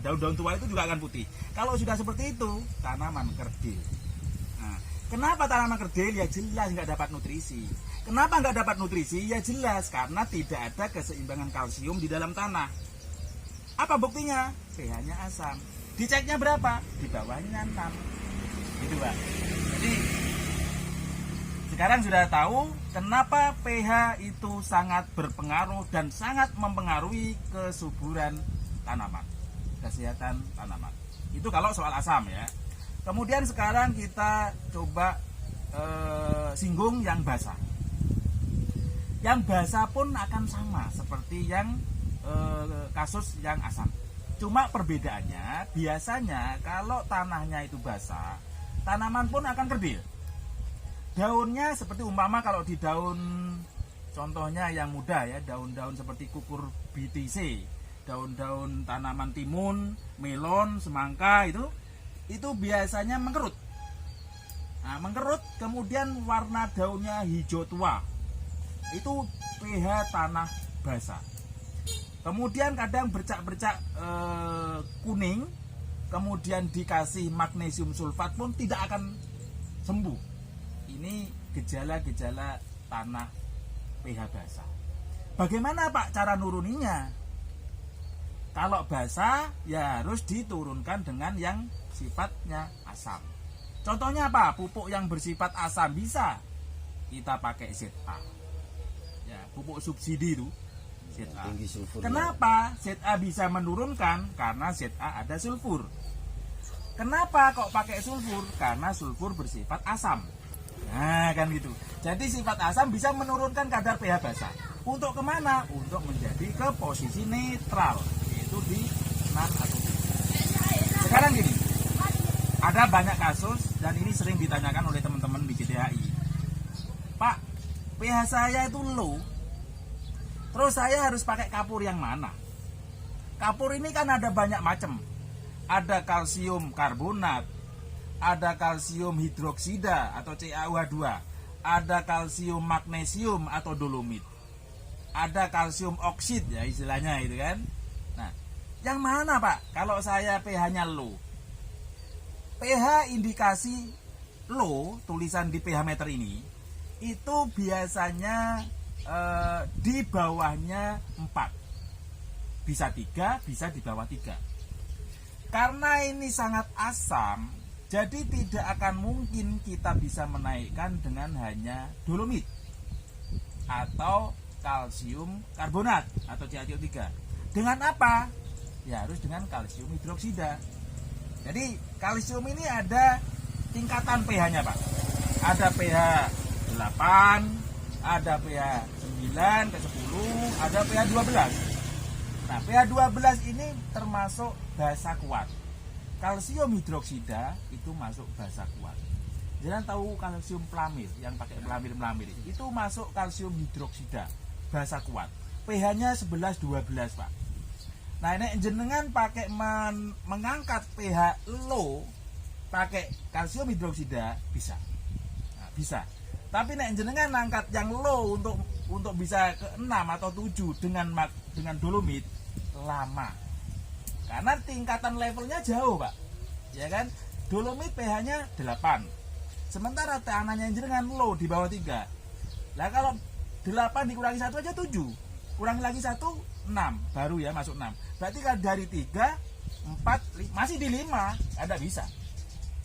daun-daun tua itu juga akan putih. Kalau sudah seperti itu, tanaman kerdil. Nah, kenapa tanaman kerdil? Ya jelas nggak dapat nutrisi. Kenapa nggak dapat nutrisi? Ya jelas karena tidak ada keseimbangan kalsium di dalam tanah. Apa buktinya? pH-nya asam. Diceknya berapa? Di bawahnya 6. Gitu, Pak. Jadi sekarang sudah tahu kenapa pH itu sangat berpengaruh dan sangat mempengaruhi kesuburan tanaman, kesehatan tanaman. Itu kalau soal asam ya. Kemudian sekarang kita coba singgung yang basah. Yang basah pun akan sama seperti yang kasus yang asam. Cuma perbedaannya biasanya kalau tanahnya itu basah, tanaman pun akan kerdil. Daunnya seperti umpama kalau di daun, contohnya yang muda ya, daun-daun seperti kukur BTC, daun-daun tanaman timun, melon, semangka itu biasanya mengkerut. Nah, mengkerut kemudian warna daunnya hijau tua. Itu pH tanah basah. Kemudian kadang bercak-bercak kuning, kemudian dikasih magnesium sulfat pun tidak akan sembuh. Ini gejala-gejala tanah pH basah. Bagaimana Pak cara nuruninya? Kalau basah ya harus diturunkan dengan yang sifatnya asam. Contohnya apa? Pupuk yang bersifat asam bisa kita pakai ZA. Ya, pupuk subsidi itu ZA. Kenapa ZA bisa menurunkan? Karena ZA ada sulfur. Kenapa kok pakai sulfur? Karena sulfur bersifat asam. Nah kan gitu. Jadi sifat asam bisa menurunkan kadar pH basah. Untuk kemana? Untuk menjadi ke posisi netral, yaitu di 6 atau 7. Sekarang gini, ada banyak kasus dan ini sering ditanyakan oleh teman-teman di GTHI. Pak, pH saya itu low, terus saya harus pakai kapur yang mana? Kapur ini kan ada banyak macam. Ada kalsium karbonat, ada kalsium hidroksida atau CaOH2, ada kalsium magnesium atau dolomit, ada kalsium oksid ya istilahnya itu kan. Nah, yang mana Pak kalau saya pH-nya low? pH indikasi low, tulisan di pH meter ini, itu biasanya di bawahnya 4. Bisa 3, bisa di bawah 3. Karena ini sangat asam, jadi tidak akan mungkin kita bisa menaikkan dengan hanya dolomit atau kalsium karbonat atau CaCO3. Dengan apa? Ya harus dengan kalsium hidroksida. Jadi kalsium ini ada tingkatan pH-nya Pak. Ada pH 8, ada pH 9 ke 10, ada pH 12. Nah pH 12 ini termasuk basa kuat. Kalsium hidroksida itu masuk basa kuat. Jangan tahu kalsium pelamir yang pakai pelamir itu masuk kalsium hidroksida basa kuat. pH-nya 11-12 Pak. Nah ini jenengan pakai mengangkat pH low pakai kalsium hidroksida bisa. Nah, bisa. Tapi nek jenengan angkat yang low untuk bisa ke 6 atau 7 dengan dolomit lama. Karena tingkatan levelnya jauh Pak. Ya kan? Dolomit pH-nya 8. Sementara tanahnya jenengan low di bawah 3. Lah kalau 8 dikurangi 1 aja 7. Kurangi lagi 1 6, baru ya masuk 6. Berarti kan dari 3, 4, masih di 5, Anda bisa.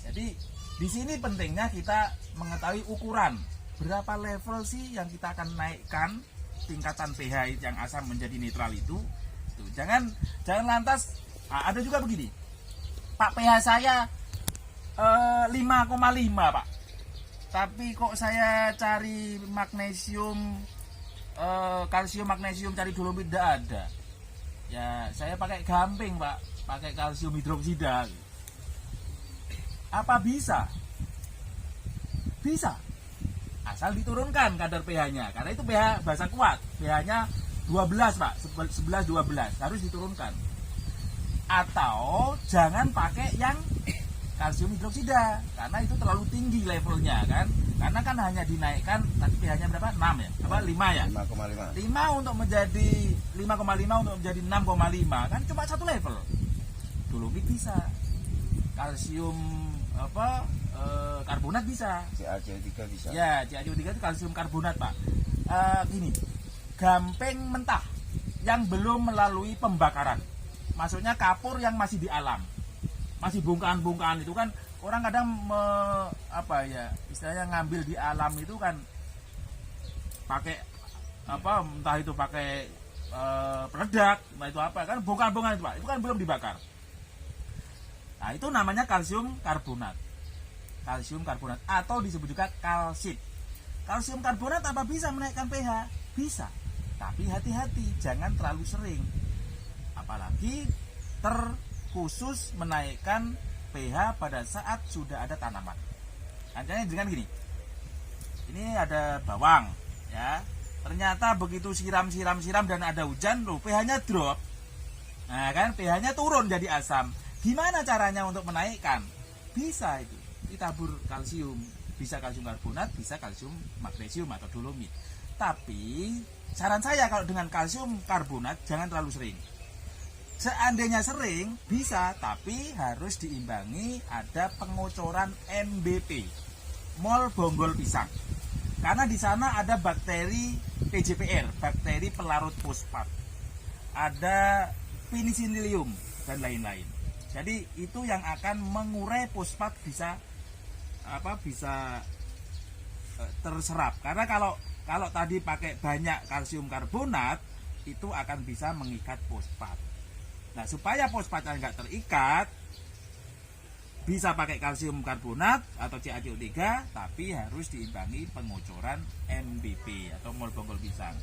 Jadi di sini pentingnya kita mengetahui ukuran berapa level sih yang kita akan naikkan tingkatan pH yang asam menjadi netral itu. Tuh, jangan lantas ada juga begini. Pak pH saya 5,5 Pak. Tapi kok saya cari magnesium kalsium magnesium cari dolomit tidak ada. Ya saya pakai gamping Pak, pakai kalsium hidroksida. Apa bisa? Bisa. Asal diturunkan kadar pH-nya. Karena itu pH basa kuat. pH-nya 12 Pak, 11-12 harus diturunkan. Atau jangan pakai yang kalsium hidroksida karena itu terlalu tinggi levelnya kan. Karena kan hanya dinaikkan tadi pH-nya berapa? 6 ya? Apa 5 ya? 5,5. 5 untuk menjadi 5,5 untuk menjadi 6,5 kan cuma satu level. dolomit bisa, kalsium karbonat bisa, CaCO3 bisa. ya CaCO3 itu kalsium karbonat Pak. Gini, gamping mentah yang belum melalui pembakaran, maksudnya kapur yang masih di alam, masih bongkahan-bongkahan itu kan orang kadang istilahnya ngambil di alam itu kan pakai entah itu pakai peledak, entah itu apa kan bongkahan-bongkahan itu Pak, itu kan belum dibakar. Nah itu namanya kalsium karbonat atau disebut juga kalsit. Kalsium karbonat apa bisa menaikkan pH? Bisa, tapi hati-hati jangan terlalu sering, apalagi terkhusus menaikkan pH pada saat sudah ada tanaman. Contohnya dengan gini, ini ada bawang ya, ternyata begitu siram dan ada hujan loh pH-nya drop, nah kan pH-nya turun jadi asam. Gimana caranya untuk menaikkan? Bisa itu ditabur kalsium, bisa kalsium karbonat, bisa kalsium magnesium atau dolomit. Tapi saran saya kalau dengan kalsium karbonat jangan terlalu sering. Seandainya sering bisa, tapi harus diimbangi ada pengocoran MBP, mol bonggol pisang. Karena di sana ada bakteri PJPR, bakteri pelarut fosfat, ada penicillium dan lain-lain. Jadi itu yang akan mengurai fosfat bisa terserap. Karena kalau tadi pakai banyak kalsium karbonat itu akan bisa mengikat fosfat. Nah supaya fosfatnya nggak terikat, bisa pakai kalsium karbonat atau CaCO3, tapi harus diimbangi pengocoran MBP atau mol bonggol pisang.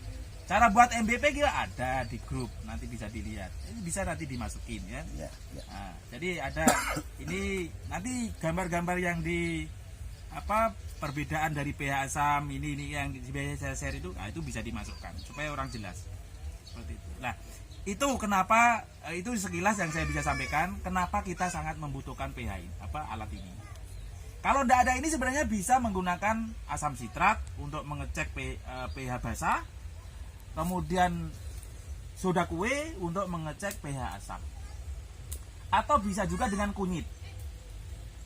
Cara buat MBP kita ada di grup, nanti bisa dilihat. Ini bisa nanti dimasukin ya. Ya. Nah, jadi ada ini nanti gambar-gambar yang di perbedaan dari pH asam ini yang biasa saya share itu, nah, itu bisa dimasukkan supaya orang jelas seperti itu. Nah itu kenapa itu sekilas yang saya bisa sampaikan kenapa kita sangat membutuhkan pH ini, alat ini. Kalau tidak ada ini sebenarnya bisa menggunakan asam sitrat untuk mengecek pH basah, kemudian soda kue untuk mengecek pH asam, atau bisa juga dengan kunyit.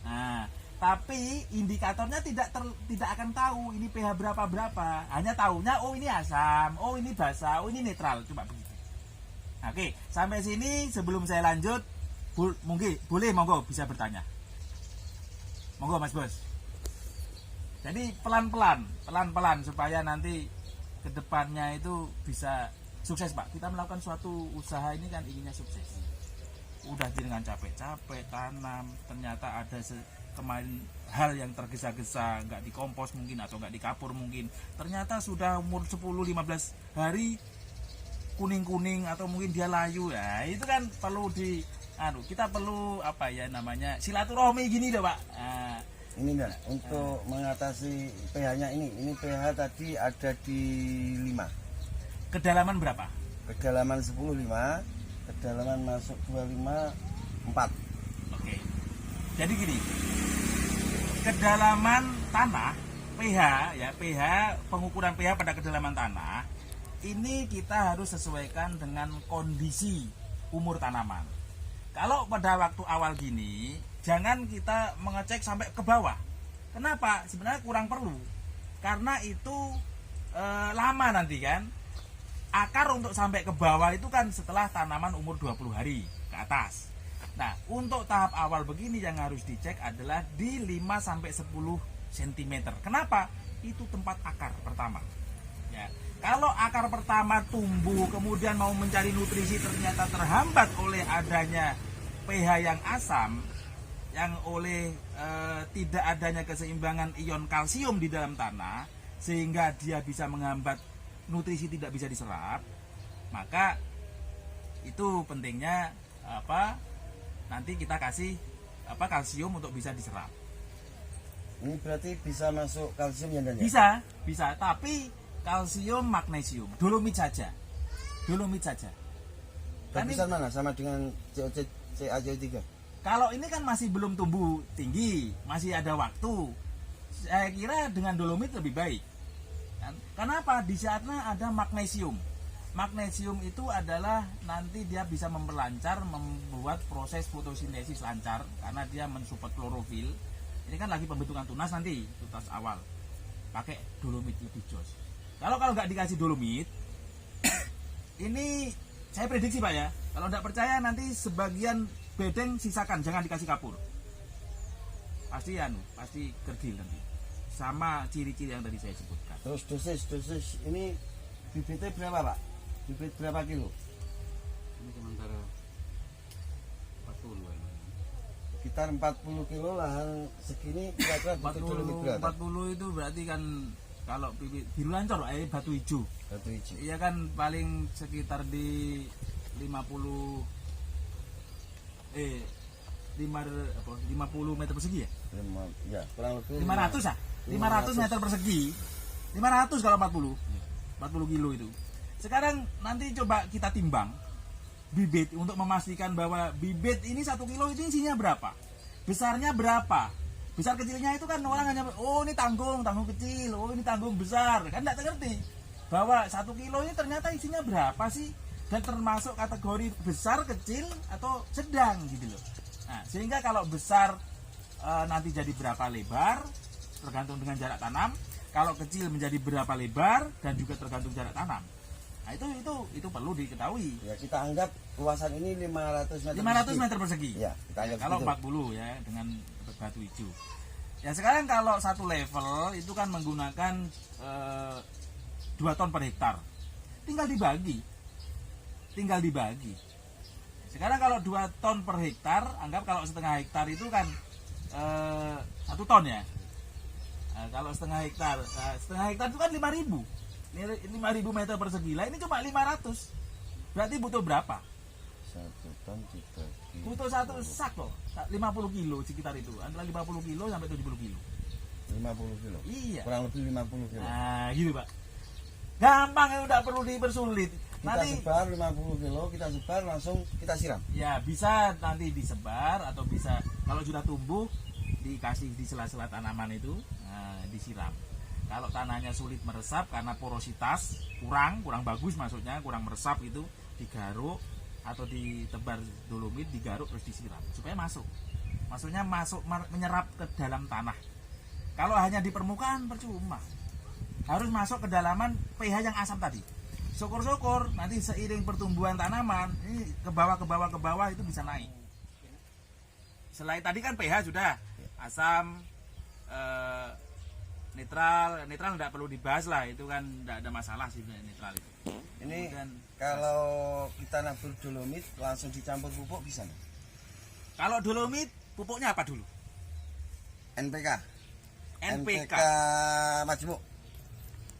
Nah, tapi indikatornya tidak akan tahu ini pH berapa, hanya tahunya oh ini asam, oh ini basah, oh ini netral, cuma begitu. Oke, sampai sini sebelum saya lanjut, monggo bisa bertanya. Monggo Mas Bos. Jadi pelan-pelan supaya nanti kedepannya itu bisa sukses Pak. Kita melakukan suatu usaha ini kan inginnya sukses. Udah dengan capek-capek tanam, ternyata ada kemarin hal yang tergesa-gesa, nggak dikompos mungkin atau nggak dikapur mungkin. Ternyata sudah umur 10-15 hari kuning-kuning atau mungkin dia layu ya. Itu kan perlu kita perlu silaturahmi gini deh Pak. Nah, ini enggak untuk mengatasi pH-nya ini pH tadi ada di 5. Kedalaman berapa? Kedalaman 10 5, kedalaman masuk 25 4. Oke. Jadi gini. Kedalaman tanah pH pengukuran pH pada kedalaman tanah ini kita harus sesuaikan dengan kondisi umur tanaman. Kalau pada waktu awal gini, jangan kita mengecek sampai ke bawah. Kenapa? Sebenarnya kurang perlu. Karena itu lama nanti kan. Akar untuk sampai ke bawah itu kan setelah tanaman umur 20 hari ke atas. Nah, untuk tahap awal begini yang harus dicek adalah di 5-10 cm. Kenapa? Itu tempat akar pertama. Ya. Kalau akar pertama tumbuh kemudian mau mencari nutrisi ternyata terhambat oleh adanya pH yang asam, yang oleh tidak adanya keseimbangan ion kalsium di dalam tanah, sehingga dia bisa menghambat nutrisi tidak bisa diserap, maka itu pentingnya nanti kita kasih kalsium untuk bisa diserap. Ini berarti bisa masuk kalsium ya Dan? Bisa, tapi kalsium, magnesium, dolomit saja. Bagusan mana sama dengan CaCO3? Kalau ini kan masih belum tumbuh tinggi, masih ada waktu. Saya kira dengan dolomit lebih baik. Kenapa? Di saatnya ada magnesium. Magnesium itu adalah nanti dia bisa memperlancar, membuat proses fotosintesis lancar karena dia mensupport klorofil. Ini kan lagi pembentukan tunas nanti, tunas awal. Pakai dolomit lebih jos. Kalau nggak dikasih dolomit, ini saya prediksi Pak ya. Kalau nggak percaya nanti sebagian bedeng sisakan, jangan dikasih kapur. Pasti kerdil nanti. Sama ciri-ciri yang tadi saya sebutkan. Terus dosis ini bibitnya berapa Pak? Bibit berapa kilo? Ini sementara 40 kan. Sekitar 40 kilo lahan segini kira-kira bibit dolomit berapa? 40 itu berarti kan kalau bibit biru lancor batu hijau. Batu hijau. Iya kan paling sekitar di 50 meter persegi ya? Ya, kurang lebih 500 ah? 500 meter persegi. 500 kalau 40 kilo itu. Sekarang nanti coba kita timbang bibit untuk memastikan bahwa bibit ini 1 kilo itu isinya berapa, besarnya berapa. Besar kecilnya itu kan orang hanya ini tanggung kecil, ini tanggung besar, kan tidak ngerti bahwa 1 kilo ini ternyata isinya berapa sih, dan termasuk kategori besar, kecil atau sedang gitu loh. Nah, sehingga kalau besar nanti jadi berapa lebar tergantung dengan jarak tanam, kalau kecil menjadi berapa lebar dan juga tergantung jarak tanam. Nah, itu perlu diketahui. Ya, kita anggap luasan ini 500 meter persegi. Ya, kita anggap kalau gitu. 40 ya dengan batu hijau. Ya sekarang kalau satu level itu kan menggunakan 2 ton per hektar. Tinggal dibagi. Sekarang kalau 2 ton per hektar, anggap kalau setengah hektar itu kan 1 ton ya. Kalau setengah hektar itu kan 5.000. Ini 5.000 meter persegi. Lah ini cuma 500. Berarti butuh berapa? 1 ton dibagi. Butuh 1 sak loh. 50 kilo sekitar itu. Antara 50 kilo sampai 70 kilo. 50 kilo. Iya. Kurang lebih 50 kilo. Nah, gitu Pak. Gampang ya, udah perlu dipersulit. Kita sebar 50 kilo, kita sebar langsung kita siram. Ya, bisa nanti disebar atau bisa kalau sudah tumbuh dikasih di sela-sela tanaman itu, disiram. Kalau tanahnya sulit meresap karena porositas kurang bagus, maksudnya kurang meresap itu, digaruk atau ditebar dolomit, digaruk terus disiram supaya masuk. Maksudnya masuk menyerap ke dalam tanah. Kalau hanya di permukaan percuma. Harus masuk ke dalaman pH yang asam tadi. Syukur-syukur nanti seiring pertumbuhan tanaman ini ke bawah itu bisa naik. Selain tadi kan pH sudah asam, netral tidak perlu dibahas lah, itu kan tidak ada masalah sih netral itu. Ini Kemudian, kalau kita nabur dolomit langsung dicampur pupuk bisa nggak? kalau dolomit pupuknya apa dulu? NPK. NPK majemuk.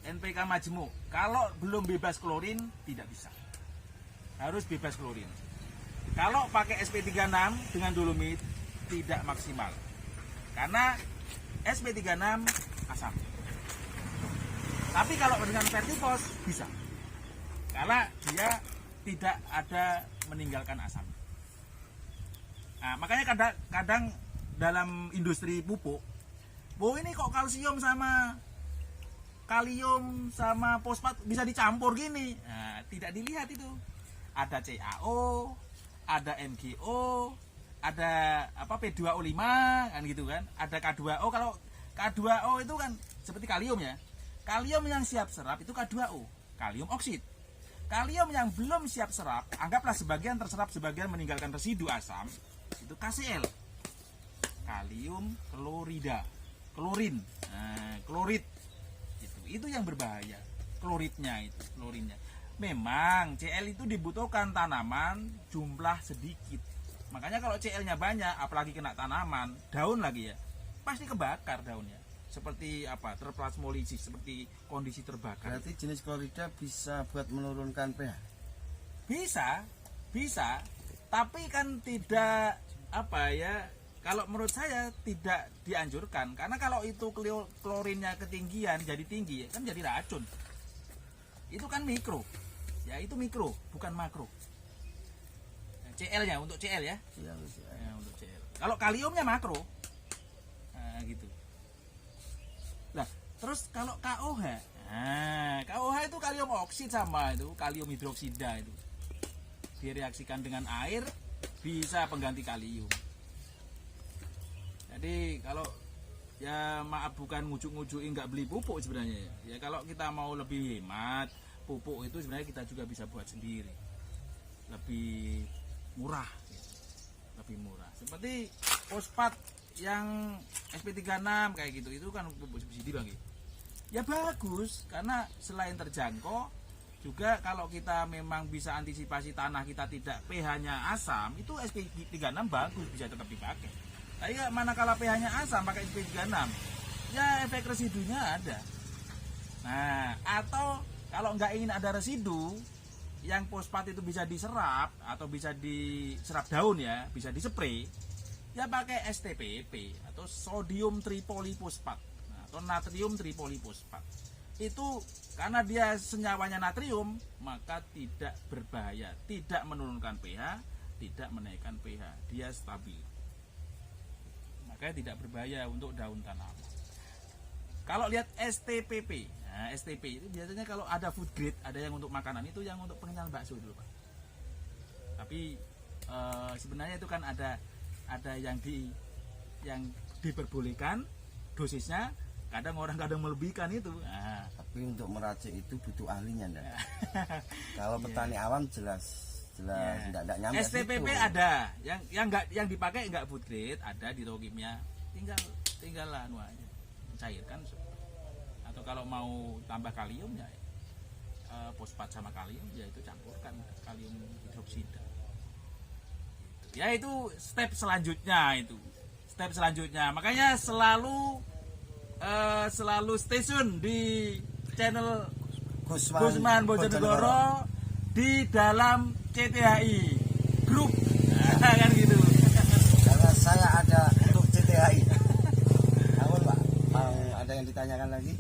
NPK majemuk. Kalau belum bebas klorin tidak bisa. Harus bebas klorin. Kalau pakai SP36 dengan dolomit tidak maksimal. Karena SP36 asam. Tapi kalau dengan vertifos bisa. Karena dia tidak ada meninggalkan asam. Nah, makanya kadang dalam industri pupuk, ini kok kalsium sama kalium sama fosfat bisa dicampur gini. Nah, tidak dilihat itu. Ada CaO, ada MgO, ada P2O5 kan gitu kan. Ada K2O. Kalau K2O itu kan seperti kalium ya. Kalium yang siap serap itu K2O, kalium oksid. Kalium yang belum siap serap, anggaplah sebagian terserap, sebagian meninggalkan residu asam, itu KCl. Kalium klorida, klorin, klorid. Itu yang berbahaya, kloridnya itu, klorinnya. Memang Cl itu dibutuhkan tanaman jumlah sedikit. Makanya kalau Cl-nya banyak, apalagi kena tanaman, daun lagi ya, pasti kebakar daunnya. Seperti terplasmolisis, seperti kondisi terbakar. Berarti jenis klorida bisa buat menurunkan pH? Bisa. Tapi kan tidak kalau menurut saya tidak dianjurkan. Karena kalau itu klorinnya ketinggian, jadi tinggi, kan jadi racun. Itu kan mikro. Ya itu mikro, bukan makro. CL-nya untuk CL ya. Iya, Ya, untuk CL. Kalau kaliumnya makro. Nah, gitu. Nah, terus kalau KOH, Nah, KOH itu kalium oksid sama itu, kalium hidroksida itu. Direaksikan dengan air bisa pengganti kalium. Jadi kalau ya maaf bukan ngujuk-ngujukin nggak beli pupuk sebenarnya ya. Ya kalau kita mau lebih hemat, pupuk itu sebenarnya kita juga bisa buat sendiri. Lebih murah gitu. Lebih murah. Seperti fosfat yang SP36 kayak gitu, itu kan pupuk subsidi Bang. Ya bagus karena selain terjangkau juga kalau kita memang bisa antisipasi tanah kita tidak pH-nya asam, itu SP36 bagus bisa tetap dipakai. Tapi manakala pH-nya asam pakai SP36 ya efek residunya ada. Nah, atau kalau nggak ingin ada residu yang fosfat itu bisa diserap atau bisa diserap daun ya, bisa dispray, ya pakai STPP atau sodium tripolifosfat atau natrium tripolifosfat. Itu karena dia senyawanya natrium, maka tidak berbahaya, tidak menurunkan pH, tidak menaikkan pH, dia stabil. Makanya tidak berbahaya untuk daun tanaman. Kalau lihat STPP, nah STP itu biasanya kalau ada food grade, ada yang untuk makanan, itu yang untuk pengenyal bakso dulu Pak. Tapi sebenarnya itu kan ada yang diperbolehkan dosisnya. Kadang orang melebihkan itu. Nah. Tapi untuk meracik itu butuh ahlinya ndak? Kalau petani awam jelas ndak nyampe STPP situ. ada, yang dipakai enggak food grade, ada di toko kimia. Tinggal anu aja, cairkan. Atau kalau mau tambah kalium ya fosfat sama kalium ya itu campurkan kalium hidroksida. Ya itu step selanjutnya itu. Step selanjutnya. Makanya selalu stay tune di channel Gusman Bojonegoro di dalam CTHI grup, nah, kan gitu. Karena saya ada untuk CTHI. Namun Pak, mau ada yang ditanyakan lagi?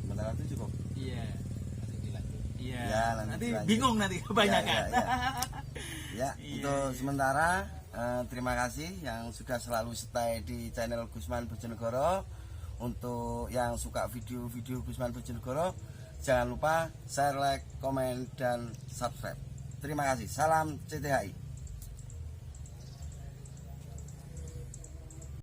Sementara itu cukup. Iya. Iya. Ya, nanti lanjut. bingung nanti kebanyakan. Ya, untuk sementara terima kasih yang sudah selalu stay di channel Gusman Bojonegoro. Untuk yang suka video-video Gusman Bojonegoro, jangan lupa share, like, komen, dan subscribe. Terima kasih. Salam CTHI.